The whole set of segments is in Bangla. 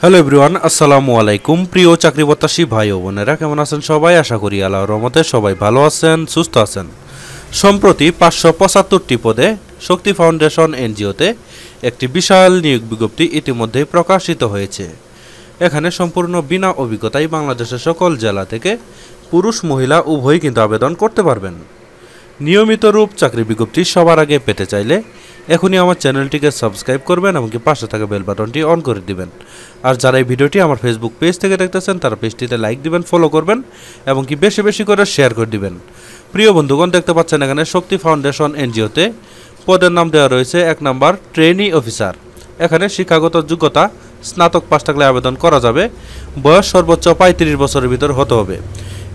হ্যালো এভরিওয়ান, আসসালামু আলাইকুম। প্রিয় চাকরি প্রত্যাশী ভাই ও বোনেরা, কেমন আছেন সবাই? আশা করি আল্লাহর রহমতে সবাই ভালো আছেন, সুস্থ আছেন। সম্প্রতি 575টি পদে শক্তি ফাউন্ডেশন এনজিওতে একটি বিশাল নিয়োগ বিজ্ঞপ্তি ইতিমধ্যেই প্রকাশিত হয়েছে। এখানে সম্পূর্ণ বিনা অভিজ্ঞতায় বাংলাদেশের সকল জেলা থেকে পুরুষ মহিলা উভয়ই কিন্তু আবেদন করতে পারবেন। নিয়মিত রূপ চাকরি বিজ্ঞপ্তি সবার আগে পেতে চাইলে এখনই আমার চ্যানেলটিকে সাবস্ক্রাইব করবেন এবং পাশে থাকা বেল বাটনটি অন করে দিবেন। আর যারা এই ভিডিওটি আমার ফেসবুক পেজ থেকে দেখতেছেন তারা পেজটিতে লাইক দিবেন, ফলো করবেন এবং বেশি বেশি করে শেয়ার করে দিবেন। প্রিয় বন্ধুগণ, দেখতে পাচ্ছেন এখানে শক্তি ফাউন্ডেশন এনজিওতে পদের নাম দেওয়া রয়েছে 1 নম্বর ট্রেনি অফিসার। এখানে শিক্ষাগত যোগ্যতা স্নাতক পাস থাকলে আবেদন করা যাবে। বয়স সর্বোচ্চ 35 বছরের ভিতর হতে হবে।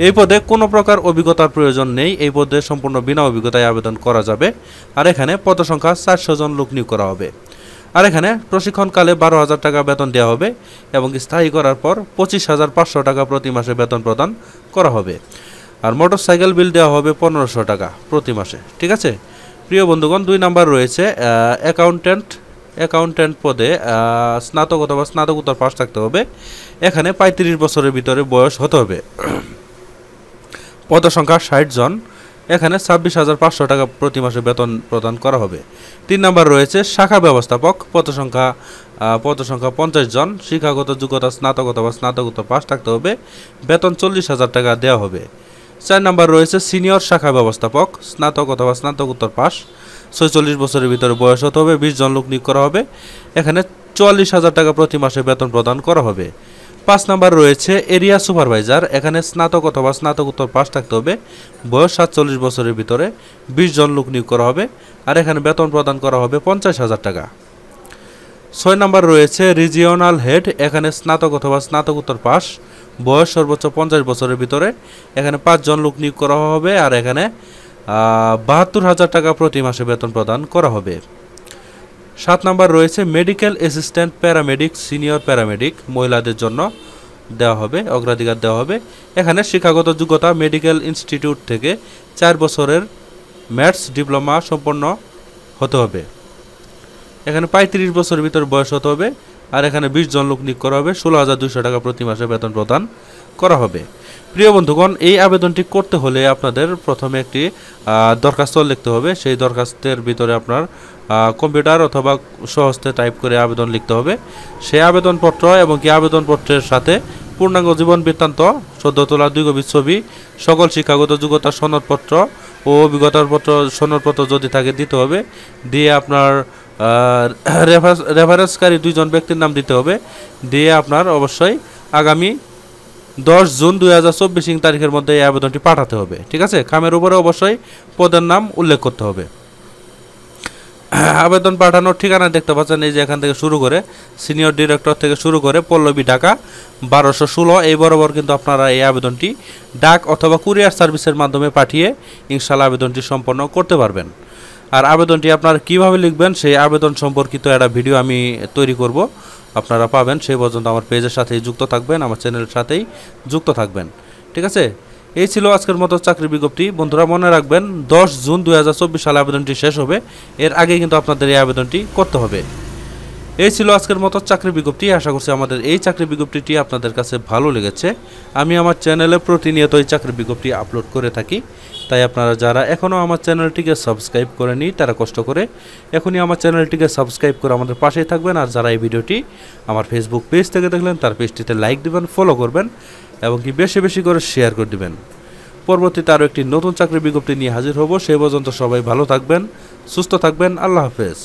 এই পদে কোনো প্রকার অভিজ্ঞতার প্রয়োজন নেই। এই পদে সম্পূর্ণ বিনা অভিজ্ঞতায় আবেদন করা যাবে। আর এখানে পদসংখ্যা 400 জন লোক নিয়োগ করা হবে। আর এখানে প্রশিক্ষণকালে 12,000 টাকা বেতন দেওয়া হবে এবং স্থায়ী করার পর 25,500 টাকা প্রতি মাসে বেতন প্রদান করা হবে। আর মোটরসাইকেল বিল দেওয়া হবে 1500 টাকা প্রতি মাসে। ঠিক আছে প্রিয় বন্ধুগণ, 2 নম্বর রয়েছে অ্যাকাউন্ট্যান্ট পদে স্নাতক অথবা স্নাতকোত্তর পাস থাকতে হবে। এখানে 35 বছরের ভিতরে বয়স হতে হবে। পদসংখ্যা 60 জন। এখানে 26,500 টাকা প্রতি মাসে বেতন প্রদান করা হবে। 3 নম্বর রয়েছে শাখা ব্যবস্থাপক। পদসংখ্যা 50 জন। শিক্ষাগত যোগ্যতা স্নাতক অথবা স্নাতকোত্তর পাস থাকতে হবে। বেতন 40,000 টাকা দেওয়া হবে। 4 নম্বর রয়েছে সিনিয়র শাখা ব্যবস্থাপক। স্নাতক অথবা স্নাতকোত্তর পাস, 46 বছরের ভিতরে বয়স হতে হবে। 20 জন লোক নিয়োগ করা হবে। এখানে 44,000 টাকা প্রতি মাসে বেতন প্রদান করা হবে। 5 নম্বর রয়েছে এরিয়া সুপারভাইজার। এখানে স্নাতক অথবা স্নাতকোত্তর পাস থাকতে হবে। বয়স 47 বছরের ভিতরে 20 জন লোক নিয়োগ করা হবে। আর এখানে বেতন প্রদান করা হবে 50,000 টাকা। 6 নম্বর রয়েছে রিজিওনাল হেড। এখানে স্নাতক অথবা স্নাতকোত্তর পাস, বয়স সর্বোচ্চ 50 বছরের ভিতরে। এখানে 5 জন লোক নিয়োগ করা হবে। আর এখানে 72,000 টাকা প্রতি মাসে বেতন প্রদান করা হবে। 7 নম্বর রয়েছে medical assistant paramedic, senior paramedic. মহিলাদের জন্য দেওয়া হবে, অগ্রাধিকার দেওয়া হবে। এখানে শিক্ষাগত যোগ্যতা মেডিকেল ইনস্টিটিউট থেকে 4 বছরের ম্যাথস ডিপ্লোমা সম্পন্ন হতে হবে। এখানে 35 বছরের ভিতর বয়স হতে হবে। আর এখানে 20 জন লোক নিয়োগ করা হবে। 16,200 টাকা প্রতি মাসে বেতন প্রদান করা হবে। প্রিয় বন্ধুগণ, এই আবেদনটি করতে হলে আপনাদের প্রথমে একটি দরখাস্ত লিখতে হবে। সেই দরখাস্তের ভিতরে আপনার কম্পিউটার অথবা সহজে টাইপ করে আবেদন লিখতে হবে। সেই আবেদনপত্র এবং আবেদনপত্রের সাথে পূর্ণাঙ্গ জীবন বৃত্তান্ত, সদ্য তোলা 2 কপি ছবি, সকল শিক্ষাগত যোগ্যতা সনদপত্র ও অভিজ্ঞতার পত্র সনদপত্র যদি থাকে দিতে হবে। দিয়ে আপনার রেফারেন্সকারী 2 জন ব্যক্তির নাম দিতে হবে। দিয়ে আপনার অবশ্যই আগামী 10 জুন 2024 তারিখের মধ্যে এই আবেদনটি পাঠাতে হবে। ঠিক আছে, খামের উপরে অবশ্যই পদের নাম উল্লেখ করতে হবে। আবেদন পাঠানোর ঠিকানা দেখতে পাচ্ছেন, এই যে এখান থেকে শুরু করে সিনিয়র ডিরেক্টর থেকে শুরু করে পল্লবী, ঢাকা 1216 এই বরাবর কিন্তু আপনারা এই আবেদনটি ডাক অথবা কুরিয়ার সার্ভিসের মাধ্যমে পাঠিয়ে ইনশাআল্লাহ আবেদনটি সম্পন্ন করতে পারবেন। আর আবেদনটি আপনারা কিভাবে লিখবেন সেই আবেদন সম্পর্কিত একটা ভিডিও আমি তৈরি করব, আপনারা পাবেন। সেই পর্যন্ত আমার পেজের সাথেই যুক্ত থাকবেন, আমার চ্যানেলের সাথেই যুক্ত থাকবেন। ঠিক আছে, এই ছিল আজকের মতো চাকরি বিজ্ঞপ্তি। বন্ধুরা মনে রাখবেন, 10 জুন 2024 সালে আবেদনটি শেষ হবে। এর আগে কিন্তু আপনাদের এই আবেদনটি করতে হবে। এই ছিল আজকের মতো চাকরি বিজ্ঞপ্তি। আশা করছি আমাদের এই চাকরি বিজ্ঞপ্তিটি আপনাদের কাছে ভালো লেগেছে। আমি আমার চ্যানেলে প্রতিনিয়ত এই চাকরি বিজ্ঞপ্তি আপলোড করে থাকি। তাই আপনারা যারা এখনও আমার চ্যানেলটিকে সাবস্ক্রাইব করেনি তারা কষ্ট করে এখনই আমার চ্যানেলটিকে সাবস্ক্রাইব করে আমাদের পাশেই থাকবেন। আর যারা এই ভিডিওটি আমার ফেসবুক পেজ থেকে দেখলেন তার পেজটিতে লাইক দিবেন, ফলো করবেন এবং বেশি বেশি করে শেয়ার করে দিবেন। পরবর্তীতে আরও একটি নতুন চাকরি বিজ্ঞপ্তি নিয়ে হাজির হব। সেই পর্যন্ত সবাই ভালো থাকবেন, সুস্থ থাকবেন। আল্লাহ হাফেজ।